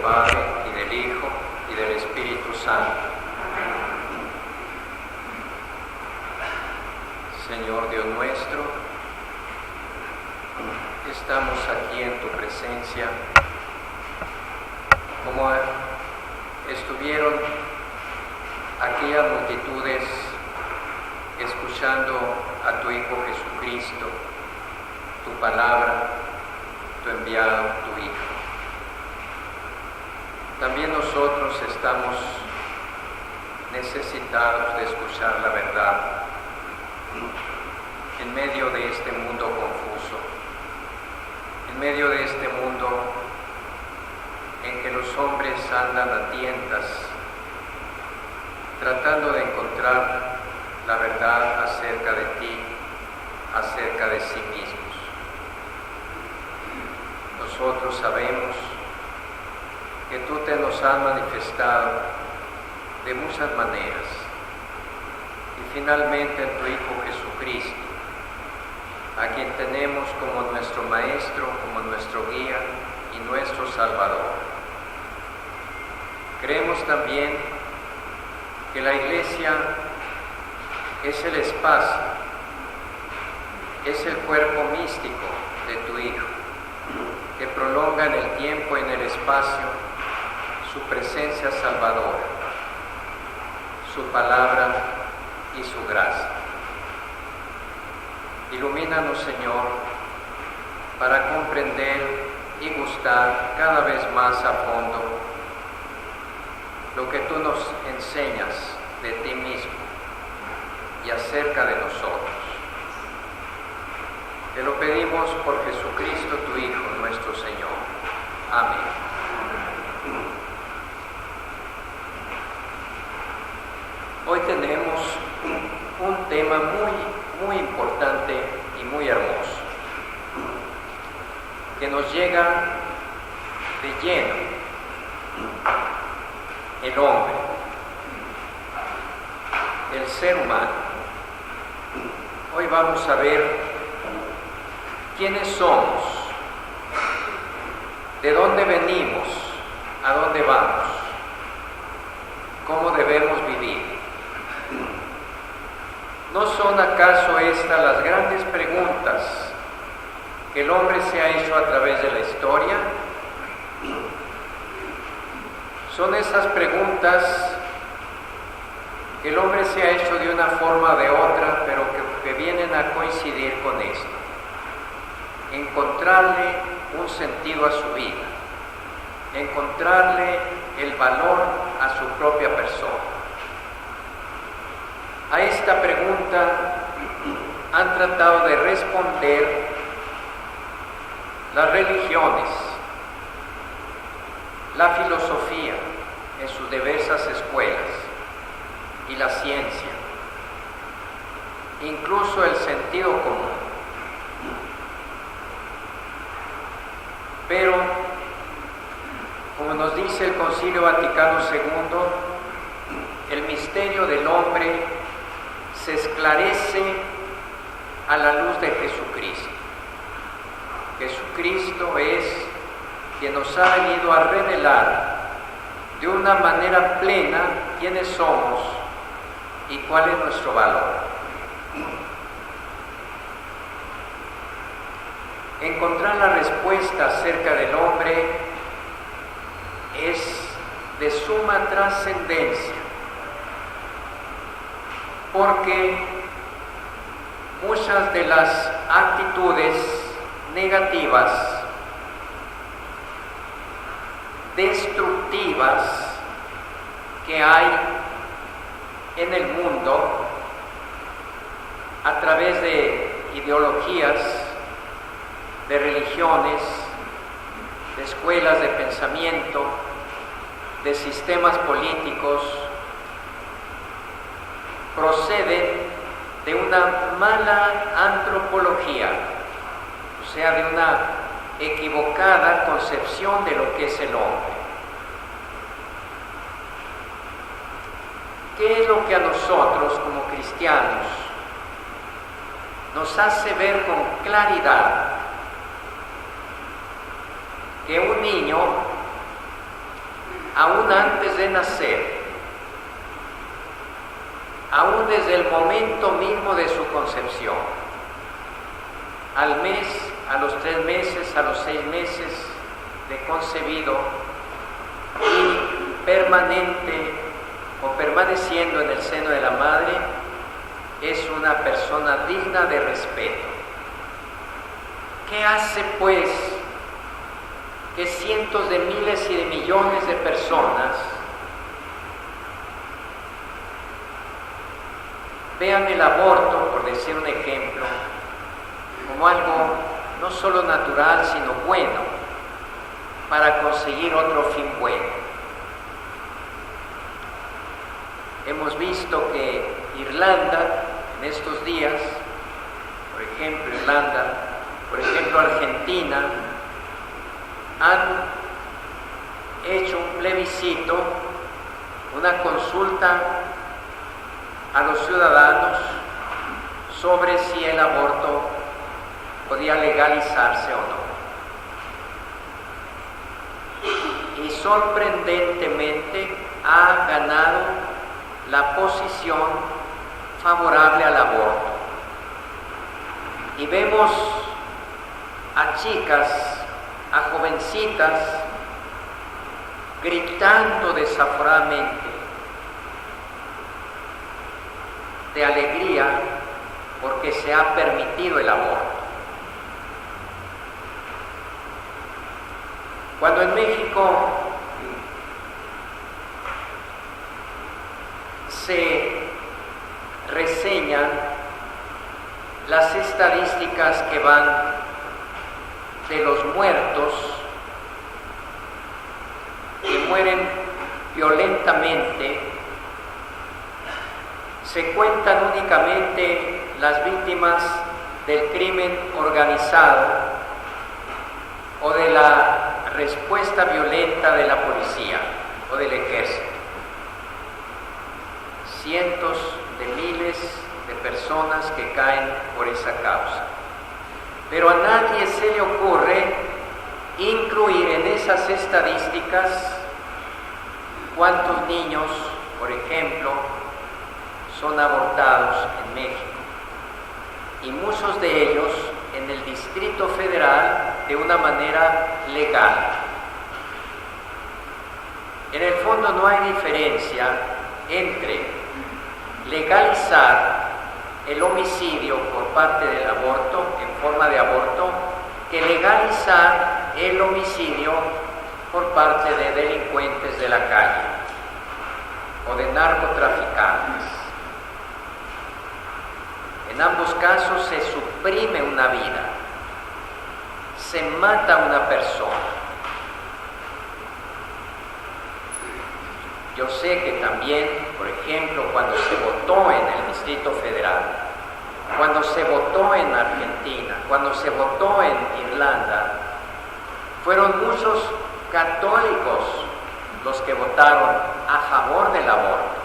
Padre, y del Hijo, y del Espíritu Santo. Señor Dios nuestro, estamos aquí en tu presencia, como estuvieron aquellas multitudes escuchando a tu Hijo Jesucristo, tu palabra, tu enviado, tu Hijo. También nosotros estamos necesitados de escuchar la verdad en medio de este mundo confuso, en medio de este mundo en que los hombres andan a tientas tratando de encontrar la verdad acerca de ti, acerca de sí mismos. Nosotros sabemos que tú te nos has manifestado de muchas maneras y finalmente en tu Hijo Jesucristo, a quien tenemos como nuestro Maestro, como nuestro guía y nuestro Salvador. Creemos también que la Iglesia es el espacio, es el cuerpo místico de tu Hijo, que prolonga en el tiempo y en el espacio su presencia salvadora, su palabra y su gracia. Ilumínanos, Señor, para comprender y gustar cada vez más a fondo lo que tú nos enseñas de ti mismo y acerca de nosotros. Te lo pedimos por Jesucristo, tu Hijo, nuestro Señor. Amén. Hoy tenemos un tema muy importante y muy hermoso, que nos llega de lleno: el hombre, el ser humano. Hoy vamos a ver quiénes somos, de dónde venimos, a dónde vamos, cómo debemos vivir. ¿No son acaso estas las grandes preguntas que el hombre se ha hecho a través de la historia? Son esas preguntas que el hombre se ha hecho de una forma o de otra, pero que vienen a coincidir con esto: encontrarle un sentido a su vida, encontrarle el valor a su propia persona. A esta pregunta han tratado de responder las religiones, la filosofía en sus diversas escuelas y la ciencia, incluso el sentido común. Pero, como nos dice el Concilio Vaticano II, el misterio del hombre se esclarece a la luz de Jesucristo. Jesucristo es quien nos ha venido a revelar de una manera plena quiénes somos y cuál es nuestro valor. Encontrar la respuesta acerca del hombre es de suma trascendencia, porque muchas de las actitudes negativas, destructivas que hay en el mundo a través de ideologías, de religiones, de escuelas de pensamiento, de sistemas políticos, proceden de una mala antropología, o sea, de una equivocada concepción de lo que es el hombre. ¿Qué es lo que a nosotros como cristianos nos hace ver con claridad que un niño aún antes de nacer, aún desde el momento mismo de su concepción, al mes, a los 3 meses, a los 6 meses de concebido, y permanente o permaneciendo en el seno de la madre, es una persona digna de respeto. ¿Qué hace pues que cientos de miles y de millones de personas vean el aborto, por decir un ejemplo, como algo no solo natural, sino bueno, para conseguir otro fin bueno? Hemos visto que Irlanda, en estos días, por ejemplo Irlanda, por ejemplo Argentina, han hecho un plebiscito, una consulta a los ciudadanos sobre si el aborto podía legalizarse o no. Y sorprendentemente ha ganado la posición favorable al aborto. Y vemos a chicas, a jovencitas, gritando desaforadamente de alegría porque se ha permitido el aborto. Cuando en México se reseñan las estadísticas que van de los muertos que mueren violentamente, se cuentan únicamente las víctimas del crimen organizado o de la respuesta violenta de la policía o del ejército. Cientos de miles de personas que caen por esa causa. Pero a nadie se le ocurre incluir en esas estadísticas cuántos niños, por ejemplo, son abortados en México. Y muchos de ellos en el Distrito Federal de una manera legal. En el fondo no hay diferencia entre legalizar el homicidio por parte del aborto, en forma de aborto, que legalizar el homicidio por parte de delincuentes de la calle o de narcotraficantes. En ambos casos se suprime una vida, se mata a una persona. Yo sé que también, por ejemplo, cuando se votó en el Distrito Federal, cuando se votó en Argentina, cuando se votó en Irlanda, fueron muchos católicos los que votaron a favor del aborto.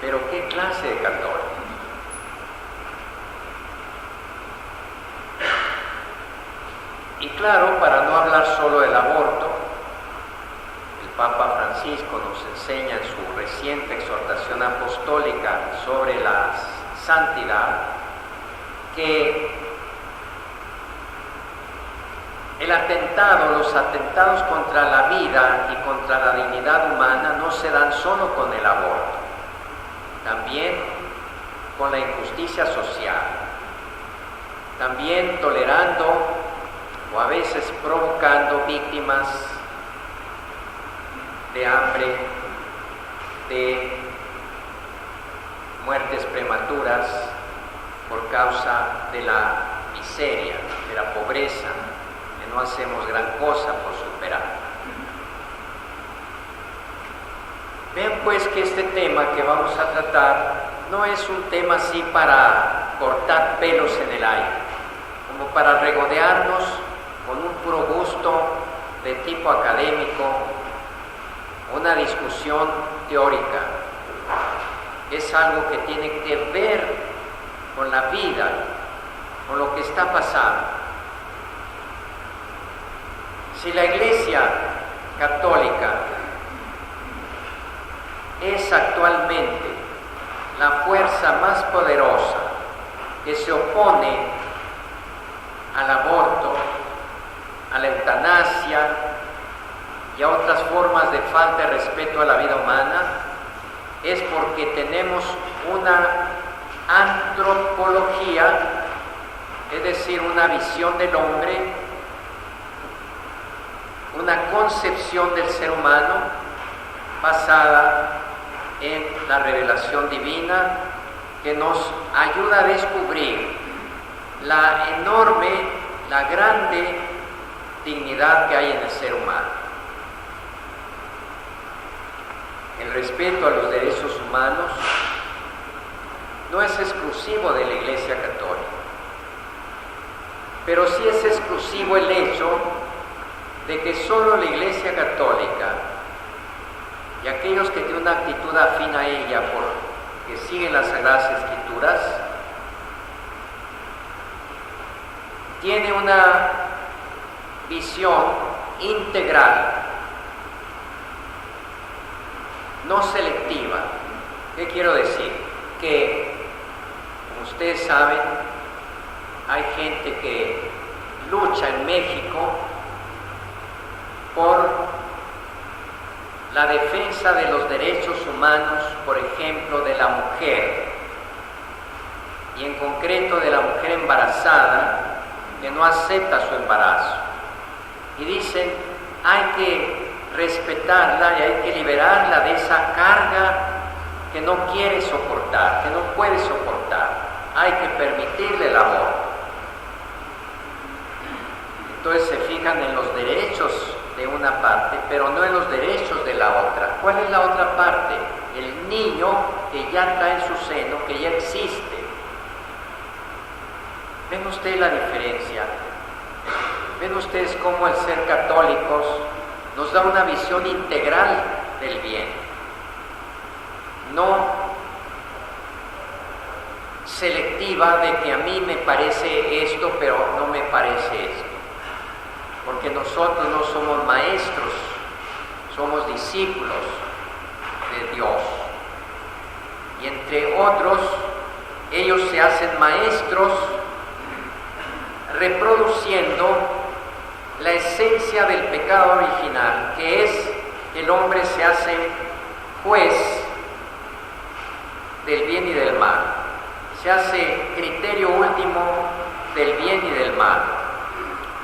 Pero ¿qué clase de católicos? Y claro, para no hablar solo del aborto, el Papa Francisco nos enseña en su reciente exhortación apostólica sobre la santidad que los atentados contra la vida y contra la dignidad humana no se dan solo con el aborto, también con la injusticia social, también tolerando o a veces provocando víctimas de hambre, de muertes prematuras por causa de la miseria, de la pobreza, que no hacemos gran cosa por superar. Vean pues que este tema que vamos a tratar no es un tema así para cortar pelos en el aire, como para regodearnos con un puro gusto de tipo académico, una discusión teórica. Es algo que tiene que ver con la vida, con lo que está pasando. Si la Iglesia Católica es actualmente la fuerza más poderosa que se opone al aborto, a la eutanasia y a otras formas de falta de respeto a la vida humana, es porque tenemos una antropología, es decir, una visión del hombre, una concepción del ser humano basada en la revelación divina, que nos ayuda a descubrir la enorme, la grande dignidad que hay en el ser humano. El respeto a los derechos humanos no es exclusivo de la Iglesia Católica, pero sí es exclusivo el hecho de que solo la Iglesia Católica y aquellos que tienen una actitud afín a ella porque siguen las Sagradas Escrituras, tiene una visión integral, no selectiva. ¿Qué quiero decir? Que, como ustedes saben, hay gente que lucha en México por la defensa de los derechos humanos, por ejemplo, de la mujer, y en concreto de la mujer embarazada que no acepta su embarazo. Y dicen, hay que respetarla y hay que liberarla de esa carga que no quiere soportar, que no puede soportar. Hay que permitirle el aborto. Entonces se fijan en los derechos de una parte, pero no en los derechos de la otra. ¿Cuál es la otra parte? El niño que ya está en su seno, que ya existe. ¿Ven ustedes la diferencia? ¿Ven ustedes cómo el ser católicos nos da una visión integral del bien? No selectiva de que a mí me parece esto, pero no me parece esto. Porque nosotros no somos maestros, somos discípulos de Dios. Y entre otros, ellos se hacen maestros reproduciendo la esencia del pecado original, que es que el hombre se hace juez del bien y del mal, se hace criterio último del bien y del mal.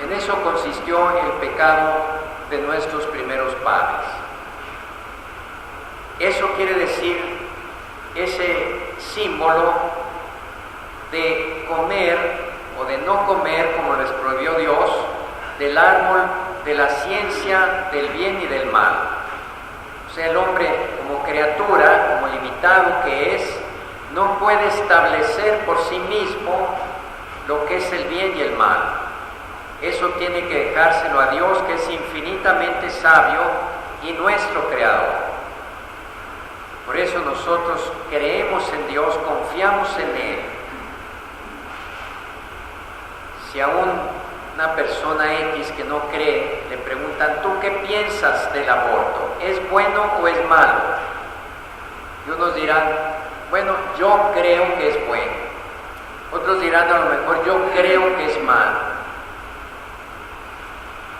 En eso consistió el pecado de nuestros primeros padres. Eso quiere decir ese símbolo de comer o de no comer, como les prohibió Dios, del árbol de la ciencia del bien y del mal. O sea, el hombre como criatura, como limitado que es, no puede establecer por sí mismo lo que es el bien y el mal. Eso tiene que dejárselo a Dios, que es infinitamente sabio y nuestro creador. Por eso nosotros creemos en Dios, confiamos en Él. Si a una persona X que no cree le preguntan, ¿tú qué piensas del aborto? ¿Es bueno o es malo? Y unos dirán, bueno, yo creo que es bueno. Otros dirán, a lo mejor, yo creo que es malo.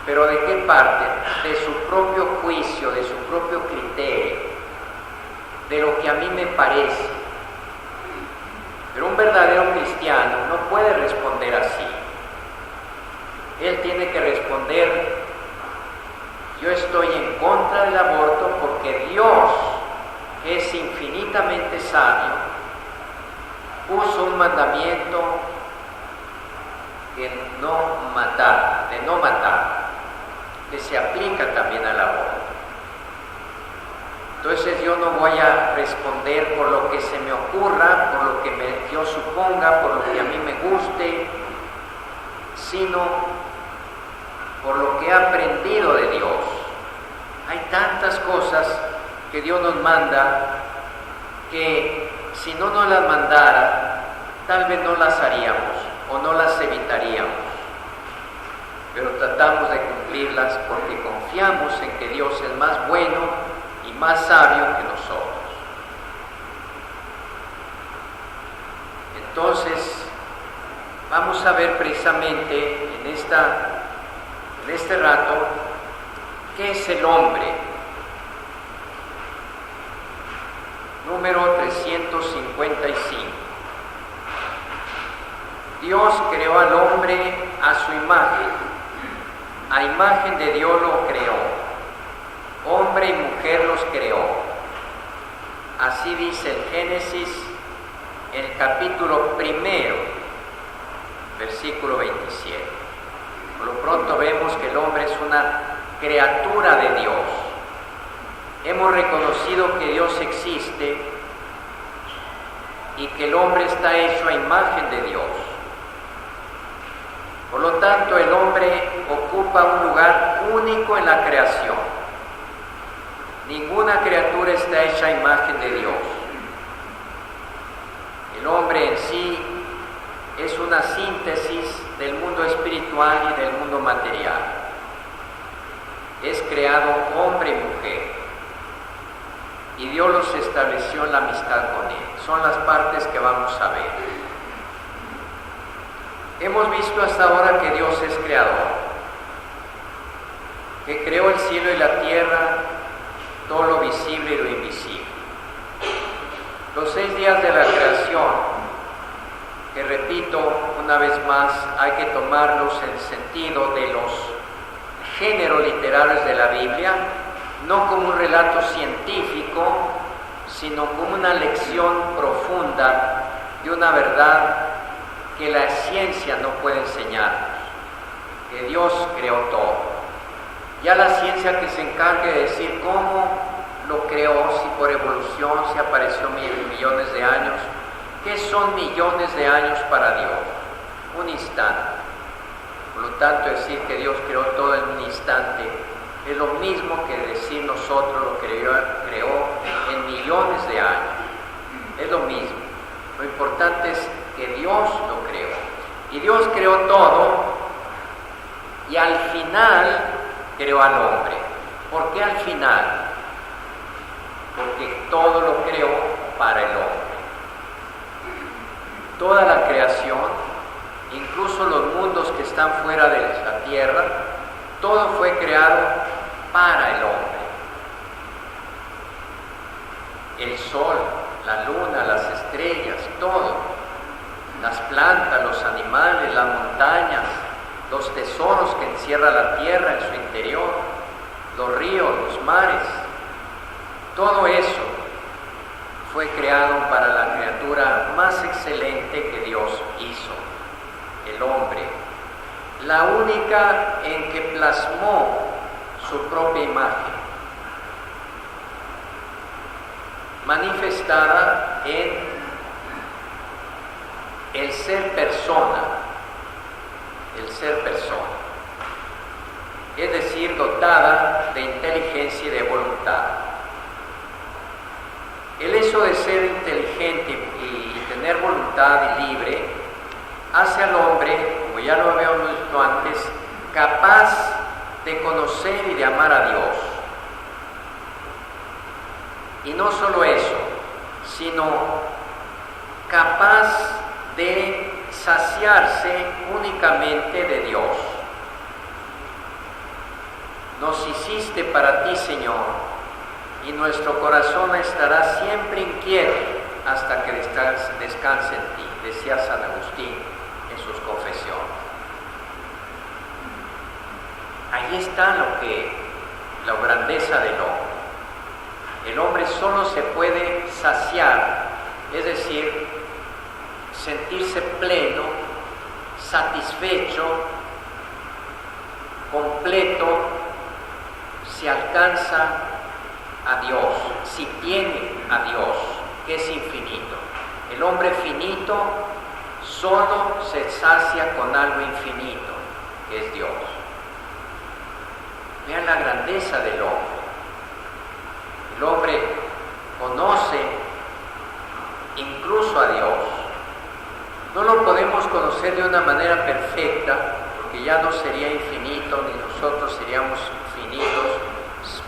Pero ¿de qué parte? De su propio juicio, de su propio criterio, de lo que a mí me parece. Pero un verdadero cristiano no puede responder así. Él tiene que responder, yo estoy en contra del aborto porque Dios, que es infinitamente sabio, puso un mandamiento de no matar, que se aplica también al aborto. Entonces yo no voy a responder por lo que se me ocurra, por lo que yo suponga, por lo que a mí me guste, sino por lo que he aprendido de Dios. Hay tantas cosas que Dios nos manda que si no nos las mandara, tal vez no las haríamos o no las evitaríamos, pero tratamos de cumplir cumplirlas porque confiamos en que Dios es más bueno y más sabio que nosotros. Entonces, vamos a ver precisamente en este rato qué es el hombre. Número 355. Dios creó al hombre a su imagen. A imagen de Dios lo creó. Hombre y mujer los creó. Así dice el Génesis, en el capítulo 1, versículo 27. Por lo pronto vemos que el hombre es una criatura de Dios. Hemos reconocido que Dios existe y que el hombre está hecho a imagen de Dios. Por lo tanto, el hombre ocupa un lugar único en la creación. Ninguna criatura está hecha a imagen de Dios. El hombre en sí es una síntesis del mundo espiritual y del mundo material. Es creado hombre y mujer. Y Dios los estableció en la amistad con Él. Son las partes que vamos a ver. Hemos visto hasta ahora que Dios es creador, que creó el cielo y la tierra, todo lo visible y lo invisible. Los 6 días de la creación, que repito una vez más, hay que tomarlos en el sentido de los géneros literarios de la Biblia, no como un relato científico, sino como una lección profunda de una verdad que la ciencia no puede enseñarnos, que Dios creó todo. Ya la ciencia que se encargue de decir cómo lo creó, si por evolución, si apareció millones de años. ¿Qué son millones de años para Dios? Un instante. Por lo tanto, decir que Dios creó todo en un instante es lo mismo que decir nosotros lo creó en millones de años. Es lo mismo. Lo importante es que Dios lo creó. Y Dios creó todo y al final creó al hombre. ¿Por qué al final? Porque todo lo creó para el hombre. Toda la creación, incluso los mundos que están fuera de la tierra, todo fue creado para el hombre. El sol, la luna, las estrellas, todo, las plantas, los animales, las montañas, los tesoros que encierra la tierra en su interior, los ríos, los mares, todo eso fue creado para la criatura más excelente que Dios hizo, el hombre, la única en que plasmó su propia imagen, manifestada en el ser persona, es decir, dotada de inteligencia y de voluntad. El hecho de ser inteligente y tener voluntad y libre hace al hombre, como ya lo habíamos visto antes, capaz de conocer y de amar a Dios. Y no solo eso, sino capaz de saciarse únicamente de Dios. Nos hiciste para ti, Señor, y nuestro corazón estará siempre inquieto hasta que descanse en ti, decía San Agustín en sus confesiones. Ahí está la grandeza del hombre. El hombre solo se puede saciar, es decir, sentirse pleno, satisfecho, completo, si alcanza a Dios, si tiene a Dios, que es infinito. El hombre finito solo se sacia con algo infinito, que es Dios. Vean la grandeza del hombre. El hombre conoce incluso a Dios. No lo podemos conocer de una manera perfecta, porque ya no sería infinito, ni nosotros seríamos finitos,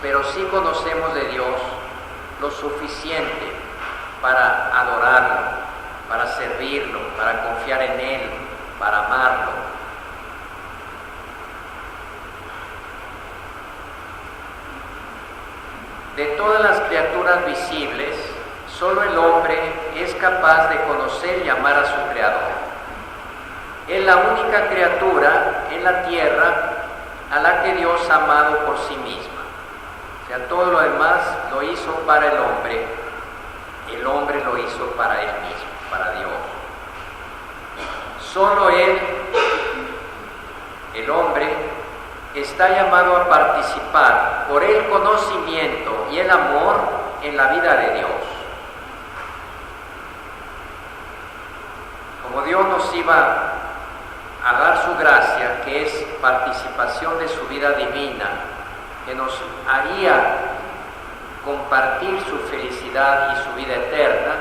pero sí conocemos de Dios lo suficiente para adorarlo, para servirlo, para confiar en Él, para amarlo. De todas las criaturas visibles, solo el hombre es capaz de conocer y amar a su Creador. Es la única criatura en la tierra a la que Dios ha amado por sí misma. O sea, todo lo demás lo hizo para el hombre lo hizo para Él mismo, para Dios. Solo Él, el hombre, está llamado a participar por el conocimiento y el amor en la vida de Dios. Como Dios nos iba a dar su gracia, que es participación de su vida divina, que nos haría compartir su felicidad y su vida eterna,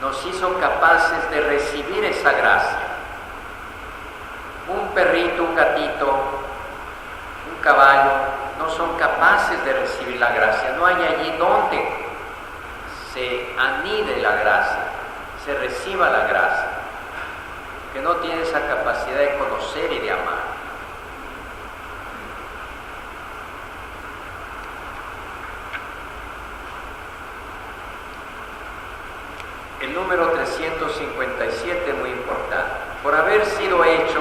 nos hizo capaces de recibir esa gracia. Un perrito, un gatito, un caballo no son capaces de recibir la gracia. No hay allí donde se anide la gracia, se reciba la gracia, que no tiene esa capacidad de conocer y de amar. El número 357, muy importante. Por haber sido hecho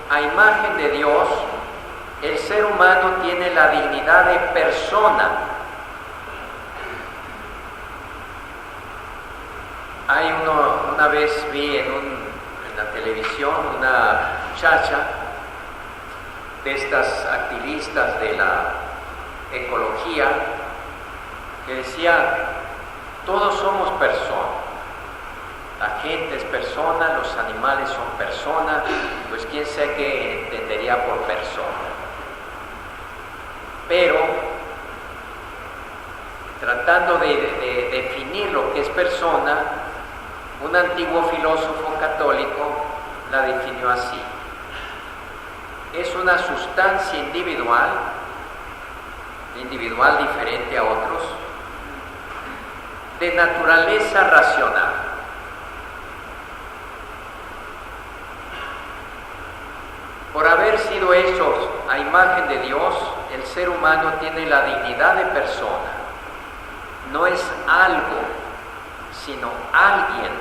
a imagen de Dios, el ser humano tiene la dignidad de persona. Una vez vi en la televisión una muchacha de estas activistas de la ecología que decía: todos somos personas. La gente es persona, los animales son personas, pues quién sabe qué entendería por persona. Pero, tratando de definir lo que es persona, un antiguo filósofo católico la definió así: es una sustancia individual diferente a otros, de naturaleza racional. Por haber sido hechos a imagen de Dios, el ser humano tiene la dignidad de persona. No es algo, sino alguien.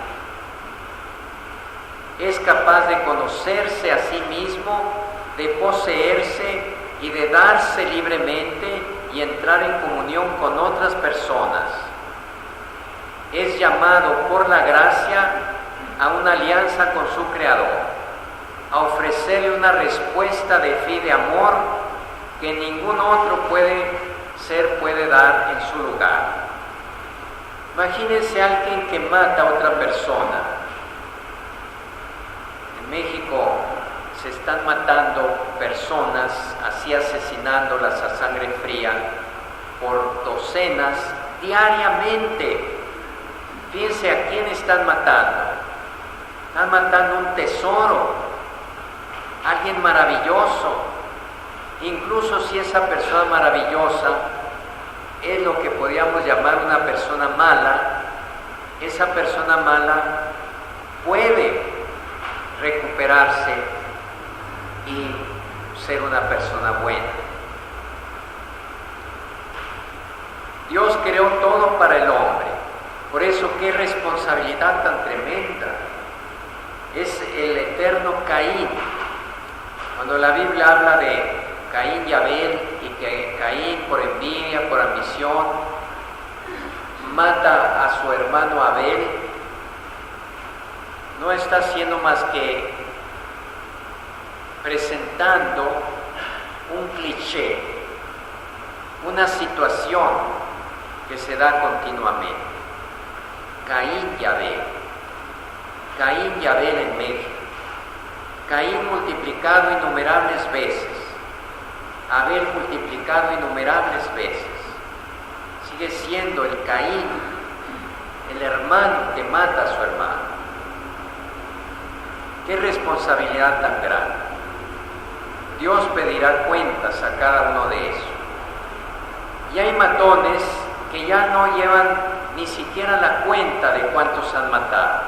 Es capaz de conocerse a sí mismo, de poseerse y de darse libremente y entrar en comunión con otras personas. Es llamado por la gracia a una alianza con su Creador, a ofrecerle una respuesta de fe y de amor que ningún otro puede dar en su lugar. Imagínense a alguien que mata a otra persona. En México se están matando personas, así asesinándolas a sangre fría, por docenas diariamente. Fíjense a quién están matando. Están matando un tesoro, alguien maravilloso. Incluso si esa persona maravillosa es lo que podríamos llamar una persona mala, esa persona mala puede recuperarse y ser una persona buena. Dios creó todo para el hombre, por eso qué responsabilidad tan tremenda. Es el eterno Caín. Cuando la Biblia habla de Caín y Abel, y que Caín por envidia, por ambición, mata a su hermano Abel, no está haciendo más que presentando un cliché, una situación que se da continuamente. Caín y Abel. Caín y Abel en México. Caín multiplicado innumerables veces, Abel multiplicado innumerables veces. Sigue siendo el Caín, el hermano que mata a su hermano. Qué responsabilidad tan grande. Dios pedirá cuentas a cada uno de esos. Y hay matones que ya no llevan ni siquiera la cuenta de cuántos han matado.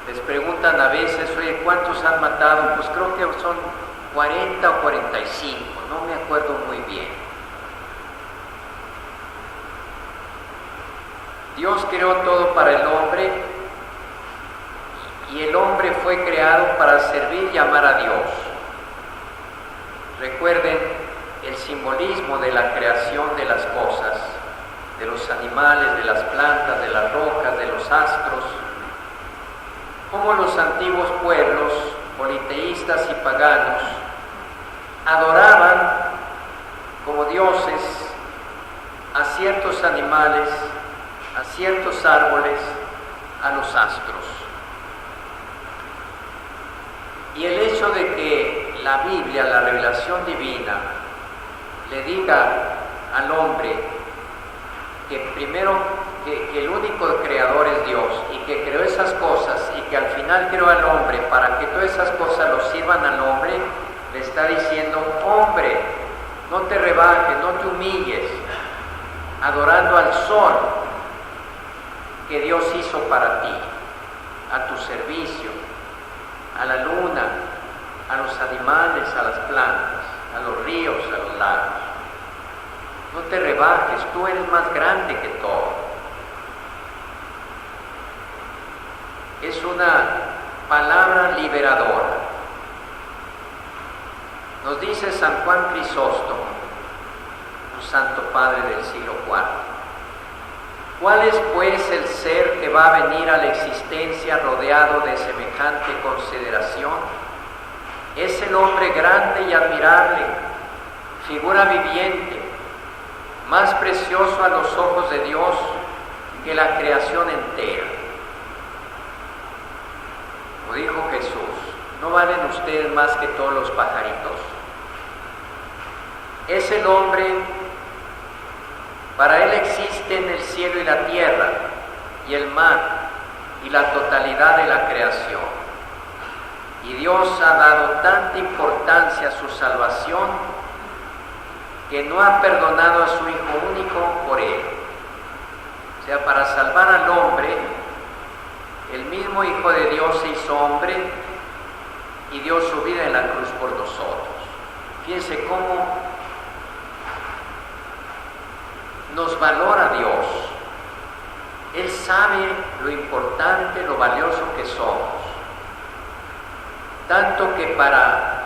Les preguntan a veces, oye, ¿cuántos han matado? Pues creo que son 40 o 45, no me acuerdo muy bien. Dios creó todo para el hombre y el hombre fue creado para servir y amar a Dios. Recuerden el simbolismo de la creación de las cosas, de los animales, de las plantas, de las rocas, de los astros, como los antiguos pueblos politeístas y paganos adoraban como dioses a ciertos animales, a ciertos árboles, a los astros. Y el hecho de que la Biblia, la revelación divina, le diga al hombre que primero que el único creador es Dios y que creó esas cosas y que al final creó al hombre para que todas esas cosas lo sirvan al hombre, le está diciendo: hombre, no te rebajes, no te humilles, adorando al sol que Dios hizo para ti, a tu servicio, a la luna, a los animales, a las plantas, a los ríos, a los lagos. No te rebajes, tú eres más grande que todo. Es una palabra liberadora. Nos dice San Juan Crisóstomo, un santo padre del siglo IV: ¿cuál es pues el ser que va a venir a la existencia rodeado de semejante consideración? Es el hombre grande y admirable, figura viviente, más precioso a los ojos de Dios que la creación entera. Como dijo Jesús, ¿no valen ustedes más que todos los pajaritos? Es el hombre, para él existen el cielo y la tierra, y el mar, y la totalidad de la creación. Y Dios ha dado tanta importancia a su salvación que no ha perdonado a su Hijo único por él. O sea, para salvar al hombre, el mismo Hijo de Dios se hizo hombre y dio su vida en la cruz por nosotros. Fíjense cómo nos valora Dios. Él sabe lo importante, lo valioso que somos. Tanto que para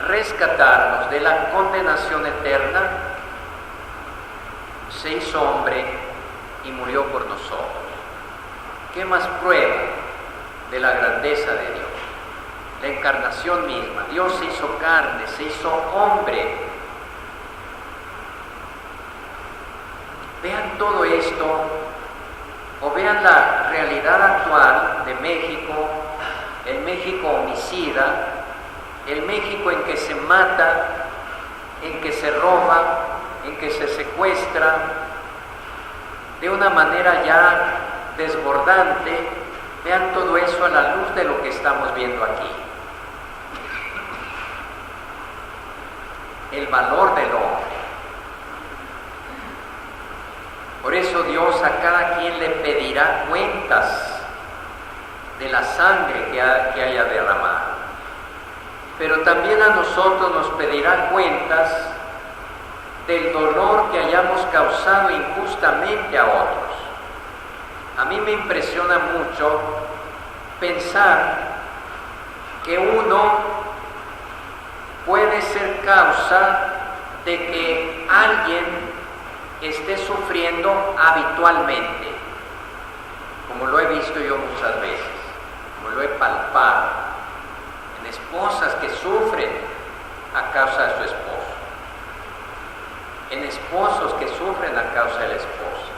rescatarnos de la condenación eterna, se hizo hombre y murió por nosotros. ¿Qué más prueba de la grandeza de Dios? La encarnación misma. Dios se hizo carne, se hizo hombre. Vean todo esto, o vean la realidad actual de México, el México homicida, el México en que se mata, en que se roba, en que se secuestra, de una manera ya desbordante. Vean todo eso a la luz de lo que estamos viendo aquí. El valor del hombre. Por eso Dios a cada quien le pedirá cuentas de la sangre que haya derramado. Pero también a nosotros nos pedirá cuentas del dolor que hayamos causado injustamente a otros. A mí me impresiona mucho pensar que uno puede ser causa de que alguien esté sufriendo habitualmente, como lo he visto yo muchas veces, como lo he palpado, en esposas que sufren a causa de su esposo, en esposos que sufren a causa de la esposa,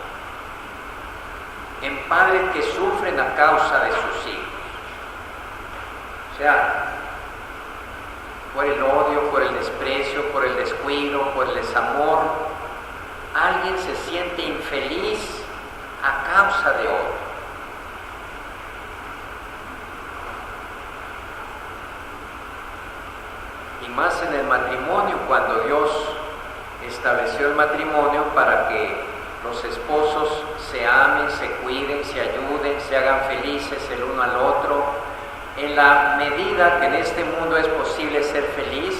en padres que sufren a causa de sus hijos. O sea, por el odio, por el desprecio, por el descuido, por el desamor, alguien se siente infeliz a causa de otro. más en el matrimonio, cuando Dios estableció el matrimonio para que los esposos se amen, se cuiden, se ayuden, se hagan felices el uno al otro. En la medida que en este mundo es posible ser feliz,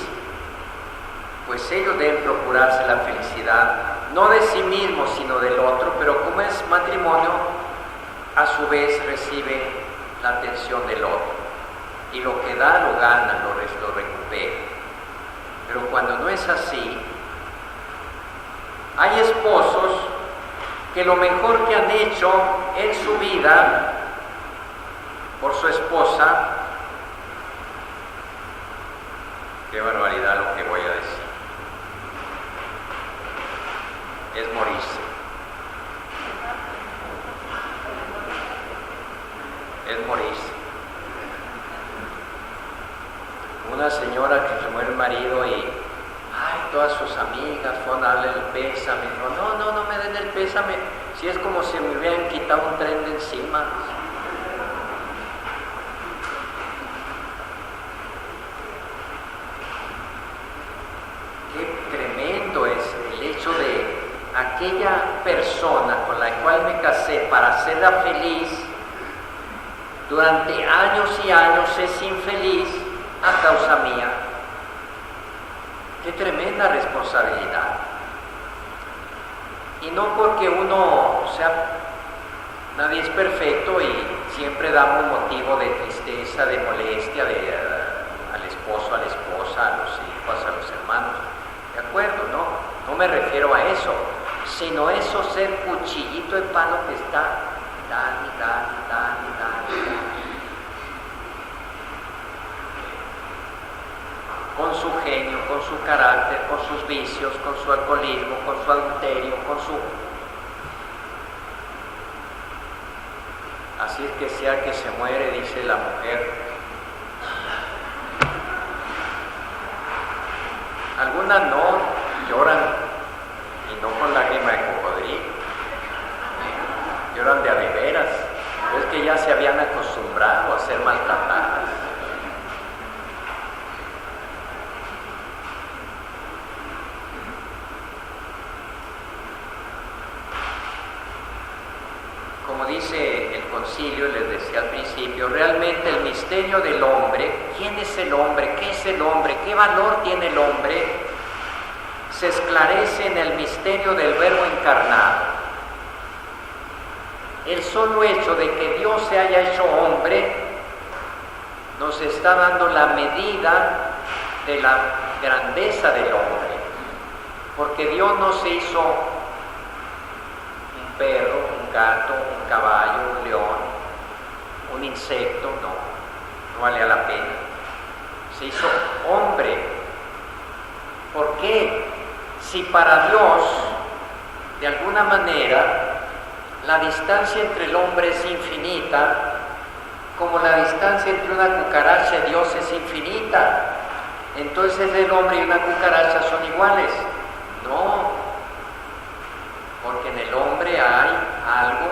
pues ellos deben procurarse la felicidad, no de sí mismos, sino del otro, pero como es matrimonio, a su vez recibe la atención del otro. Y lo que da, lo gana, lo recupera. Pero cuando no es así, hay esposos que lo mejor que han hecho en su vida por su esposa, qué barbaridad lo que voy a decir, es morirse. Es morirse. Una señora que se muere el marido y todas sus amigas fueron a darle el pésame. Dijo, no me den el pésame, si es como si me hubieran quitado un tren de encima. Qué tremendo es el hecho de aquella persona con la cual me casé para hacerla feliz, durante años y años es infeliz a causa mía. Qué tremenda responsabilidad. Y no porque uno nadie es perfecto y siempre damos motivo de tristeza, de molestia al esposo, a la esposa, a los hijos, a los hermanos. ¿De acuerdo? No me refiero a eso, sino eso ser cuchillito de palo que está dale. Con su genio, con su carácter, con sus vicios, con su alcoholismo, con su adulterio, Así es que sea que se muere, dice la mujer. Algunas no lloran, y no con lágrima de cocodrilo, lloran de a de veras, pero es que ya se habían acostumbrado a ser maltratadas. Como dice el concilio, les decía al principio, realmente el misterio del hombre, ¿quién es el hombre? ¿Qué es el hombre? ¿Qué valor tiene el hombre? Se esclarece en el misterio del Verbo encarnado. El solo hecho de que Dios se haya hecho hombre nos está dando la medida de la grandeza del hombre, porque Dios no se hizo un perro, un gato, un caballo, un león, un insecto, no vale la pena. Se hizo hombre. ¿Por qué? Si para Dios, de alguna manera, la distancia entre el hombre es infinita, como la distancia entre una cucaracha y Dios es infinita, entonces el hombre y una cucaracha son iguales. No, porque en el hombre hay algo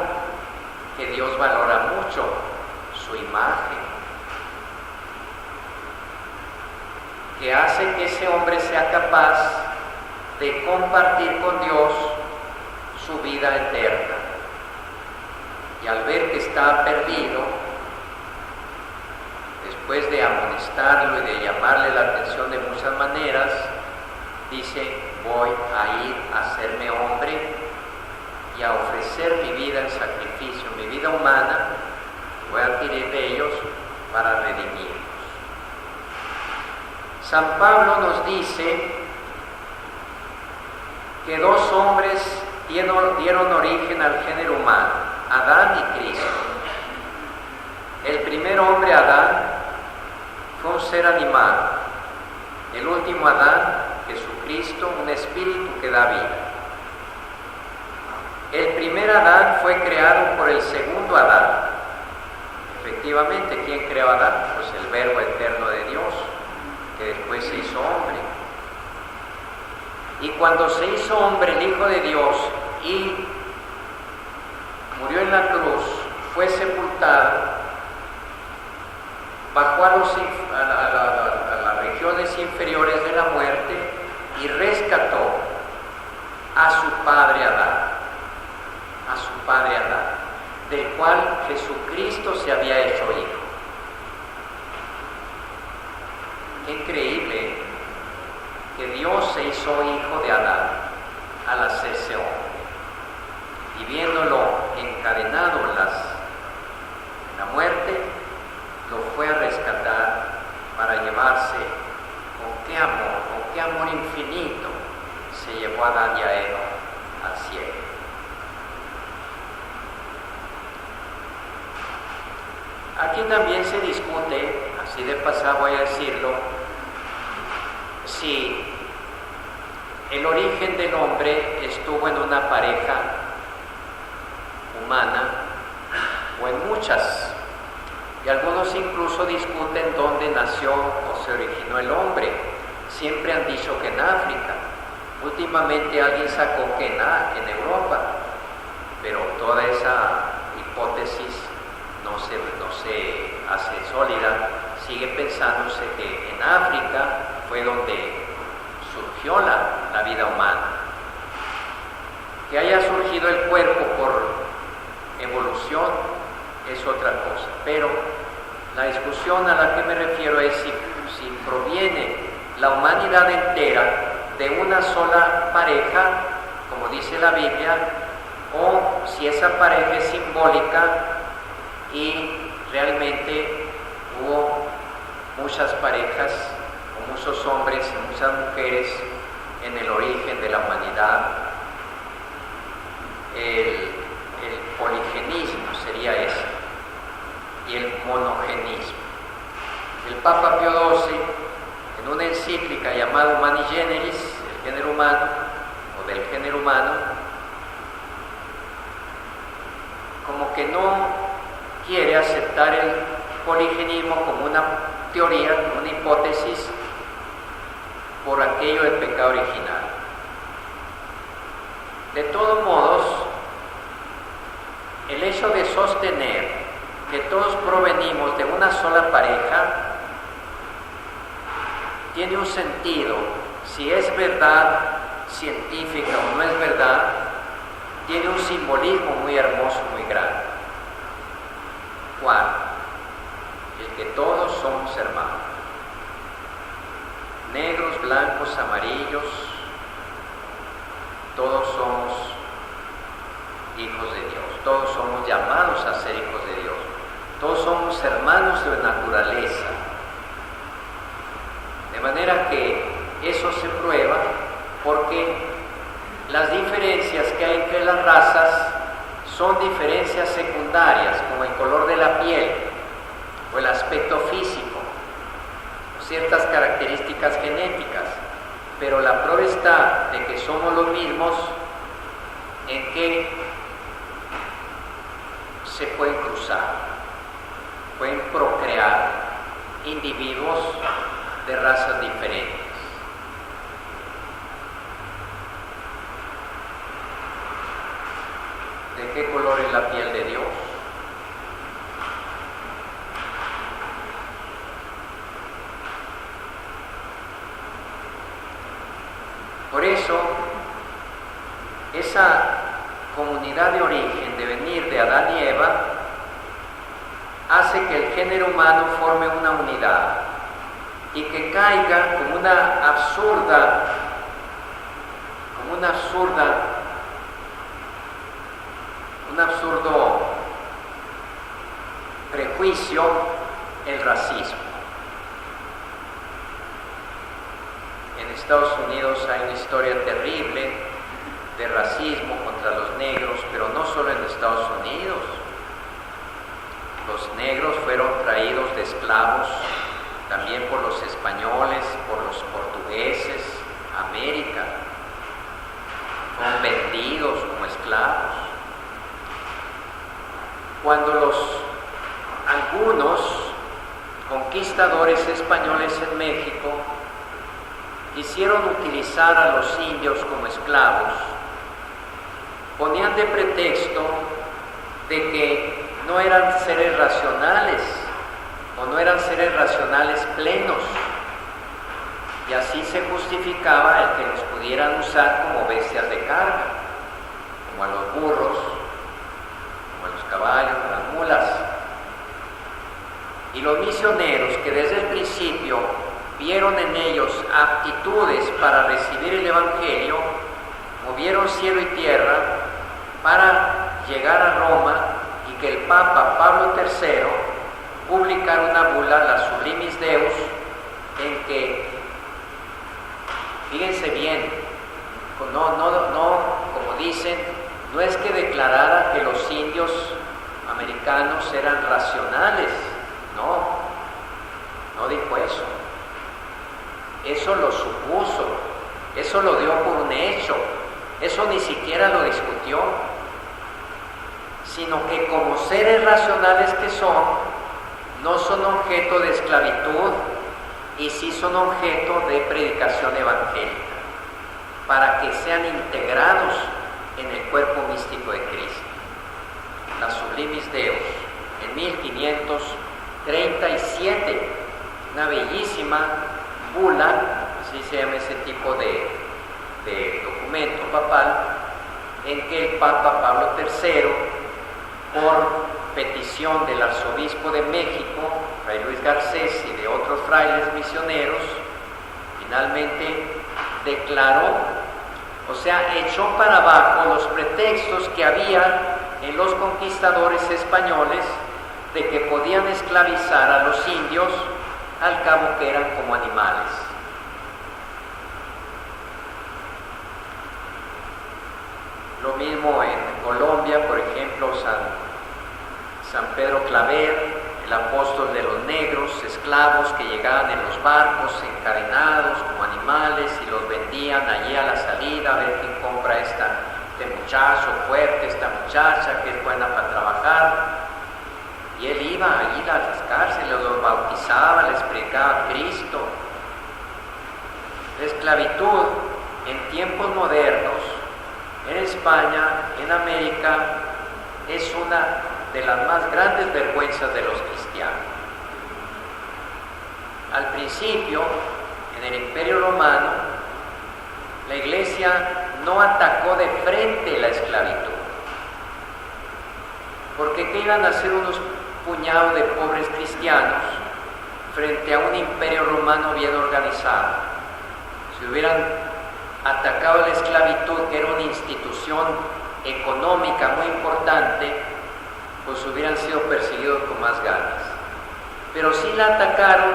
que Dios valora mucho, su imagen, que hace que ese hombre sea capaz de compartir con Dios su vida eterna. Y al ver que está perdido, después de amonestarlo y de llamarle la atención de muchas maneras, dice, voy a ir a hacerme hombre y a ofrecer mi vida en sacrificio, mi vida humana, voy a adquirir de ellos para redimirlos. San Pablo nos dice que dos hombres dieron origen al género humano, Adán y Cristo. El primer hombre, Adán, fue un ser animado. El último Adán, Jesucristo, un espíritu que da vida. El primer Adán fue creado por el segundo Adán. Efectivamente, ¿quién creó a Adán? Pues el Verbo eterno de Dios, que después se hizo hombre. Y cuando se hizo hombre el Hijo de Dios y murió en la cruz, fue sepultado, bajó a la regiones inferiores de la muerte y rescató a su padre Adán, del cual Jesucristo se había hecho hijo. Qué increíble que Dios se hizo hijo de Adán al hacerse hombre, y viéndolo encadenado en la muerte, lo fue a rescatar para llevarse. Con qué amor infinito se llevó a Adán y a Eva al cielo. Aquí también se discute, así de pasada voy a decirlo, si el origen del hombre estuvo en una pareja humana o en muchas. Y algunos incluso discuten dónde nació o se originó el hombre. Siempre han dicho que en África. Últimamente alguien sacó que en Europa, pero toda esa hipótesis no se hace sólida. Sigue pensándose que en África fue donde surgió la vida humana. Que haya surgido el cuerpo por evolución es otra cosa, pero la discusión a la que me refiero es si proviene la humanidad entera de una sola pareja, como dice la Biblia, o si esa pareja es simbólica y realmente hubo muchas parejas, o muchos hombres y muchas mujeres en el origen de la humanidad. El poligenismo sería ese, y el monogenismo. El Papa Pío XII, en una encíclica llamada Humani Generis, el género humano, o del género humano, como que no quiere aceptar el poligenismo como una teoría, como una hipótesis, por aquello del pecado original. De todos modos, el hecho de sostener que todos provenimos de una sola pareja tiene un sentido. Si es verdad científica o no es verdad, tiene un simbolismo muy hermoso, muy grande. ¿Cuál? El que todos somos hermanos. Negros, blancos, amarillos, todos somos hijos de Dios. Todos somos llamados a ser hijos de Dios. Todos somos hermanos de naturaleza. De manera que eso se prueba porque las diferencias que hay entre las razas son diferencias secundarias, como el color de la piel o el aspecto físico, o ciertas características genéticas. Pero la prueba está de que somos los mismos en que se pueden cruzar, pueden procrear individuos de razas diferentes. ¿De qué color es la piel de Dios? Por eso, esa comunidad de origen, de venir de Adán y Eva, hace que el género humano forme una unidad y que caiga como un absurdo prejuicio, el racismo. En Estados Unidos hay una historia terrible de racismo contra los negros, pero no solo en Estados Unidos. Los negros fueron traídos de esclavos también por los españoles, por los portugueses, a América. Fueron vendidos como esclavos. Cuando algunos conquistadores españoles en México quisieron utilizar a los indios como esclavos, ponían de pretexto de que no eran seres racionales o no eran seres racionales plenos, y así se justificaba el que los pudieran usar como bestias de carga, como a los burros, como a los caballos, a las mulas. Y los misioneros, que desde el principio vieron en ellos aptitudes para recibir el Evangelio, movieron cielo y tierra para llegar a Roma y que el Papa Pablo III publicara una bula, la Sublimis Deus, en que, fíjense bien, no, como dicen, no es que declarara que los indios americanos eran racionales, no dijo eso. Eso lo supuso, eso lo dio por un hecho, eso ni siquiera lo discutió, sino que como seres racionales que son, no son objeto de esclavitud y sí son objeto de predicación evangélica, para que sean integrados en el cuerpo místico de Cristo. La Sublimis Deus, en 1537, una bellísima bula, así se llama ese tipo de documento papal, en que el Papa Pablo III, por petición del arzobispo de México, Fray Luis Garcés, y de otros frailes misioneros, finalmente declaró, o sea, echó para abajo los pretextos que había en los conquistadores españoles de que podían esclavizar a los indios, al cabo que eran como animales. Lo mismo en Colombia, por ejemplo, San Pedro Claver, el apóstol de los negros, esclavos que llegaban en los barcos encadenados como animales y los vendían allí a la salida, a ver quién compra este muchacho fuerte, esta muchacha que es buena para trabajar. Y él iba allí a las cárceles, los bautizaba, les predicaba a Cristo. La esclavitud en tiempos modernos, en España, en América, es una de las más grandes vergüenzas de los cristianos. Al principio, en el Imperio Romano, la Iglesia no atacó de frente la esclavitud, porque ¿qué iban a hacer unos puñado de pobres cristianos frente a un imperio romano bien organizado? Si hubieran atacado la esclavitud, que era una institución económica muy importante, pues hubieran sido perseguidos con más ganas. Pero sí la atacaron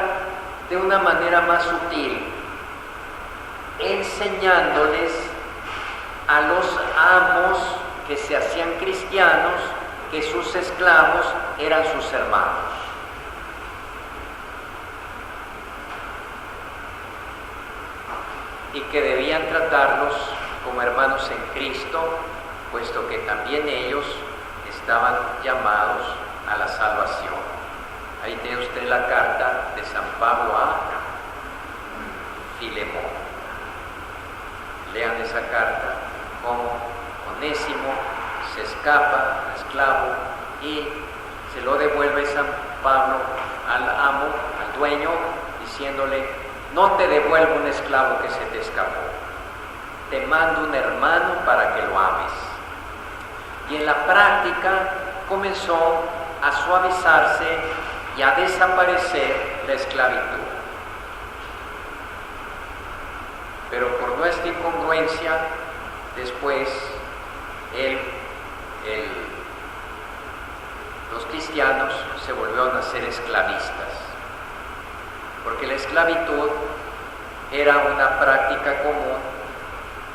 de una manera más sutil, enseñándoles a los amos que se hacían cristianos que sus esclavos eran sus hermanos. Y que debían tratarlos como hermanos en Cristo, puesto que también ellos estaban llamados a la salvación. Ahí tiene usted la carta de San Pablo a Filemón. Lean esa carta, como Onésimo se escapa, esclavo, y se lo devuelve San Pablo al amo, al dueño, diciéndole: no te devuelvo un esclavo que se te escapó, te mando un hermano para que lo ames. Y en la práctica comenzó a suavizarse y a desaparecer la esclavitud. Pero por nuestra incongruencia, después los cristianos se volvieron a ser esclavistas, porque la esclavitud era una práctica común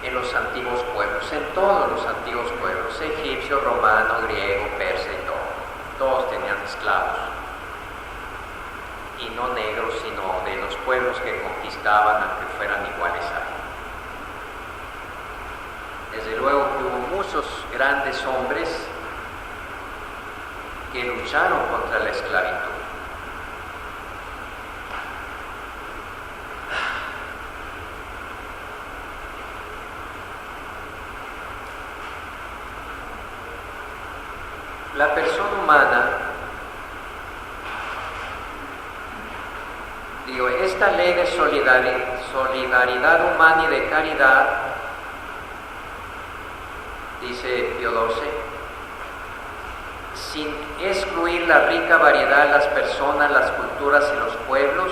en los antiguos pueblos, en todos los antiguos pueblos, egipcio, romano, griego, persa y todos tenían esclavos, y no negros, sino de los pueblos que conquistaban, aunque fueran iguales a ellos. Desde luego que hubo muchos grandes hombres que lucharon contra la esclavitud. La persona humana, Digo, esta ley de solidaridad humana y de caridad, dice Pío XII, sin excluir la rica variedad de las personas, las culturas y los pueblos,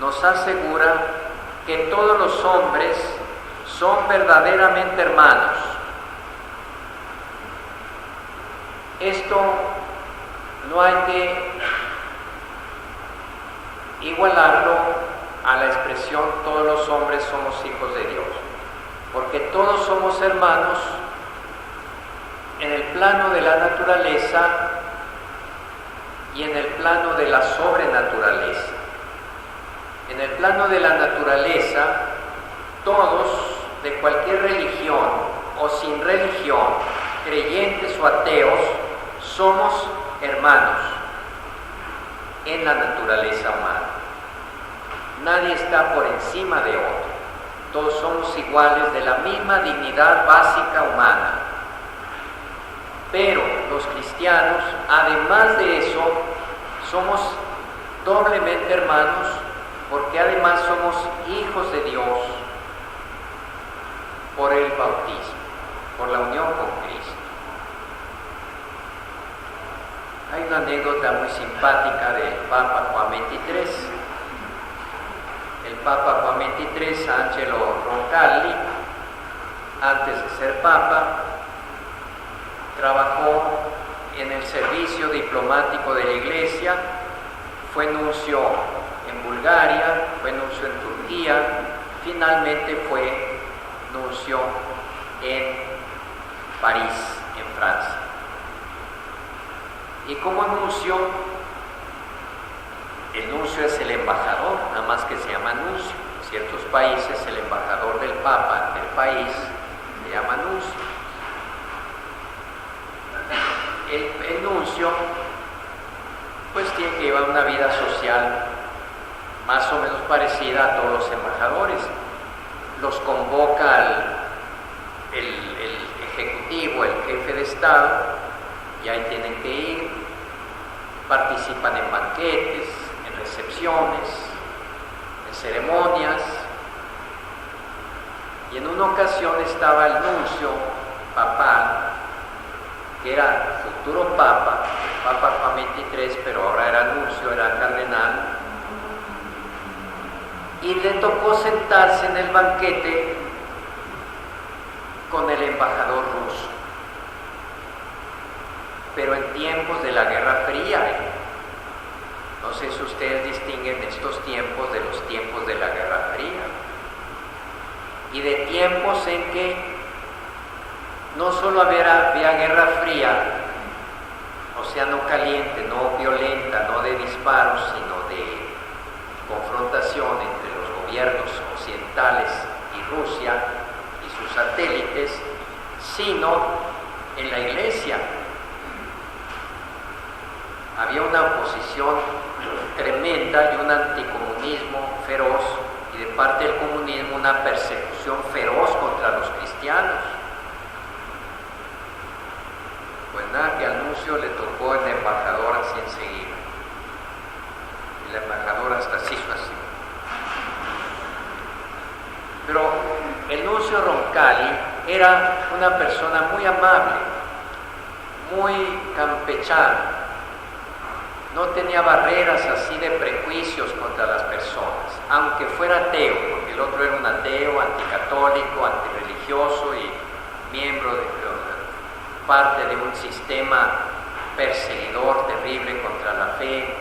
nos asegura que todos los hombres son verdaderamente hermanos. Esto no hay que igualarlo a la expresión todos los hombres somos hijos de Dios, porque todos somos hermanos en el plano de la naturaleza y en el plano de la sobrenaturaleza. En el plano de la naturaleza, todos, de cualquier religión o sin religión, creyentes o ateos, somos hermanos en la naturaleza humana. Nadie está por encima de otro. Todos somos iguales, de la misma dignidad básica humana. Pero los cristianos, además de eso, somos doblemente hermanos, porque además somos hijos de Dios por el bautismo, por la unión con Cristo. Hay una anécdota muy simpática del Papa Juan XXIII. El Papa Juan XXIII, Angelo Roncalli, antes de ser Papa, trabajó en el servicio diplomático de la Iglesia, fue nuncio en Bulgaria, fue nuncio en Turquía, finalmente fue nuncio en París, en Francia. Y como nuncio, el nuncio es el embajador, nada más que se llama nuncio. En ciertos países el embajador del Papa del país se llama nuncio. El nuncio pues tiene que llevar una vida social más o menos parecida a todos los embajadores. Los convoca el ejecutivo, el jefe de Estado, y ahí tienen que ir, participan en banquetes, en recepciones, en ceremonias. Y en una ocasión estaba el nuncio papal, que era futuro papa, Papa Juan XXIII, pero ahora era nuncio, era cardenal, y le tocó sentarse en el banquete con el embajador ruso, pero en tiempos de la Guerra Fría. No sé si ustedes distinguen estos tiempos de los tiempos de la Guerra Fría, y de tiempos en que no solo había Guerra Fría, o sea, no caliente, no violenta, no de disparos, sino de confrontación entre los gobiernos occidentales y Rusia y sus satélites, sino en la Iglesia. Había una oposición tremenda y un anticomunismo feroz, y de parte del comunismo una persecución feroz contra los cristianos. Pues nada, que al nuncio le tocó el embajador así enseguida. Y la embajadora hasta se hizo así. Pero el nuncio Roncalli era una persona muy amable, muy campechana. No tenía barreras así de prejuicios contra las personas, aunque fuera ateo, porque el otro era un ateo, anticatólico, antirreligioso y miembro de parte de un sistema perseguidor terrible contra la fe,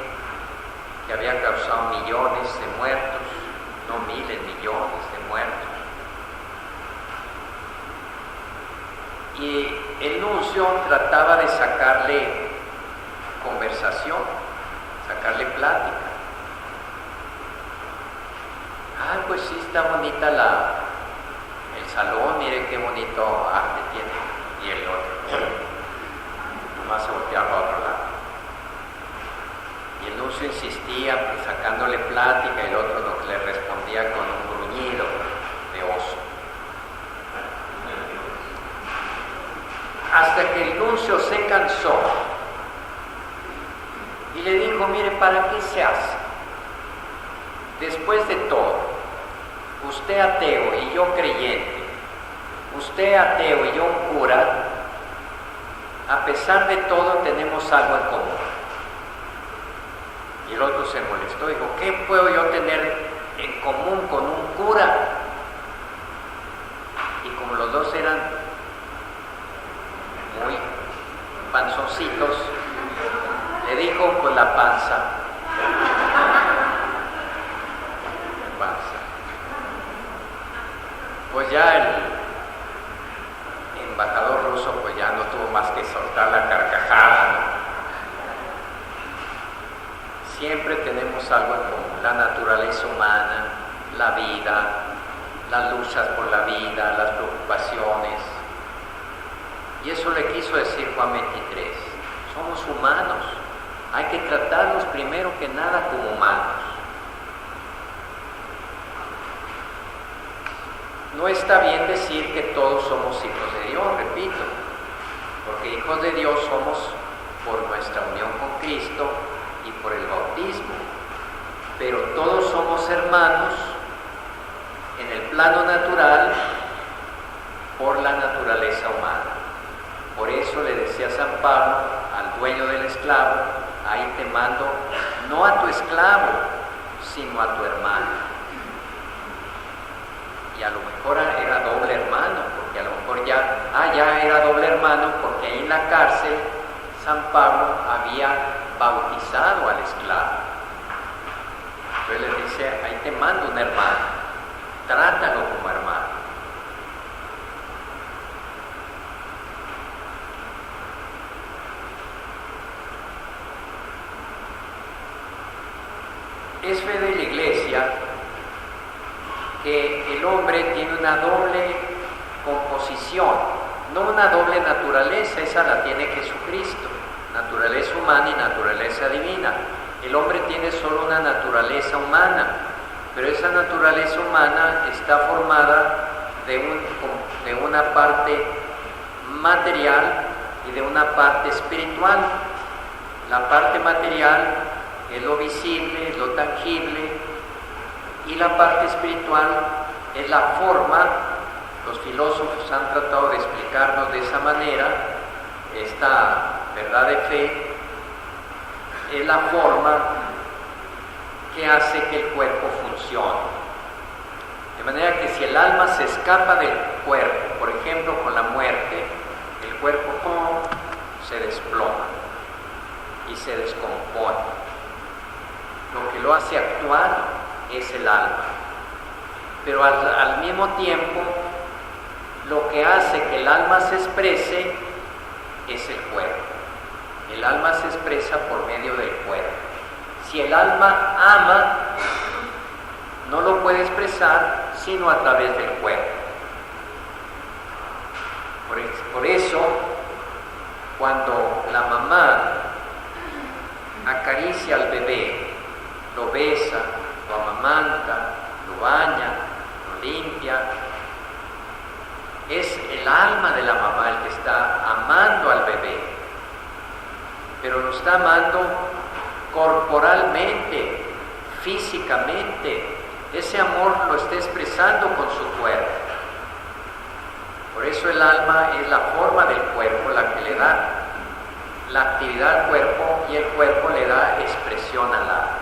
que había causado millones de muertos, no miles, millones de muertos. Y el nuncio trataba de sacarle conversación, sacarle plática. Ah, pues sí, está bonita el salón, mire qué bonito arte tiene. Y el otro nomás se volteaba a otro lado. Y el nuncio insistía, pues, sacándole plática, y el otro le respondía con un gruñido de oso. Hasta que el nuncio se cansó y le dijo: mire, ¿para qué se hace? después de todo, usted ateo y yo creyente, usted ateo y yo un cura, a pesar de todo tenemos algo en común. Y el otro se molestó, dijo, ¿qué puedo yo tener en común con un cura? Y como los dos eran muy panzoncitos, le dijo, pues la panza. Pues ya el embajador ruso pues ya no tuvo más que soltar la carcajada, ¿no? Siempre tenemos algo en común, la naturaleza humana, la vida, las luchas por la vida, las preocupaciones. Y eso le quiso decir Juan 23. Somos humanos, hay que tratarlos primero que nada como humanos. No está bien decir que todos somos hijos de Dios, repito, porque hijos de Dios somos por nuestra unión con Cristo y por el bautismo, pero todos somos hermanos en el plano natural por la naturaleza humana. Por eso le decía San Pablo al dueño del esclavo, ahí te mando no a tu esclavo, sino a tu hermano. Y a lo mejor era doble hermano, porque a lo mejor ya era doble hermano, porque ahí en la cárcel San Pablo había bautizado al esclavo. Entonces le dice, ahí te mando un hermano, trátalo como hermano. Es fe de la Iglesia que el hombre tiene una doble composición, no una doble naturaleza, esa la tiene Jesucristo, naturaleza humana y naturaleza divina. El hombre tiene solo una naturaleza humana, pero esa naturaleza humana está formada de una parte material y de una parte espiritual. La parte material es lo visible, es lo tangible, y la parte espiritual es la forma. Los filósofos han tratado de explicarnos de esa manera. Esta verdad de fe es la forma que hace que el cuerpo funcione. De manera que si el alma se escapa del cuerpo, por ejemplo con la muerte, el cuerpo se desploma y se descompone. Lo que lo hace actuar es el alma, pero al mismo tiempo lo que hace que el alma se exprese es el cuerpo. El alma se expresa por medio del cuerpo. Si el alma ama, no lo puede expresar sino a través del cuerpo. Por eso, cuando la mamá acaricia al bebé, lo besa, lo amamanta, lo baña, lo limpia, es el alma de la mamá el que está amando al bebé, pero lo está amando corporalmente, físicamente. Ese amor lo está expresando con su cuerpo. Por eso el alma es la forma del cuerpo la que le da la actividad al cuerpo y el cuerpo le da expresión al alma.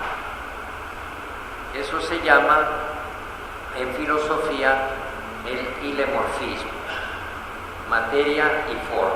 Eso se llama en filosofía el hilemorfismo, materia y forma.